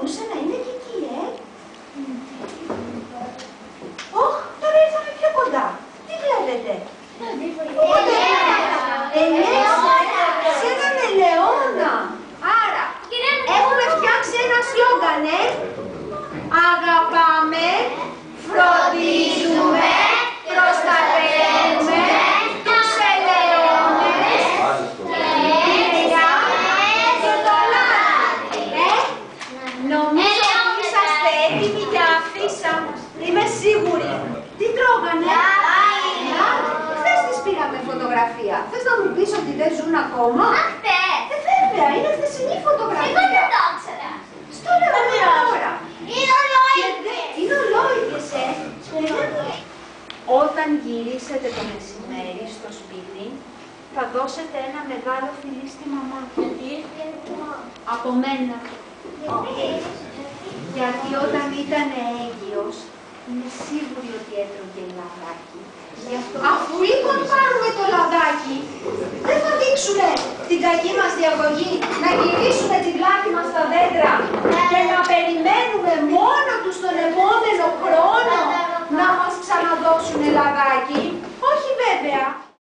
μπορούσε να είναι και εκεί, Ωχ, τώρα ήρθαμε πιο κοντά. Τι βλέπετε? Σε έναν ελαιόνα. Άρα, έχουμε φτιάξει ένα σλόγγαν, Αγαπάμε, φροντίζουμε, προστατεύουμε τους ελαιώνες, παιδιά και το λάδι. Νομίζω ότι είσαστε έτοιμοι για αφίσα. Είμαι σίγουρη. Τι τρώγανε? Χθες τις πήραμε φωτογραφία. Θες να μου πεις ότι δεν ζουν ακόμα? Βέβαια, είναι χθεσινή φωτογραφία. Εγώ δεν το ήξερα. Στο λέω τώρα. Είναι ολόιδες. Είναι ολόιδες, Όταν γυρίσετε το μεσημέρι στο σπίτι, θα δώσετε ένα μεγάλο φιλί στη μαμά. Από μένα. Γιατί όταν ήταν έγκυος, είμαι σίγουρη ότι έτρωγε λαδάκι. Αφού λοιπόν πάρουμε το λαδάκι, δεν θα δείξουμε την κακή μας διαγωγή, να γυρίσουμε την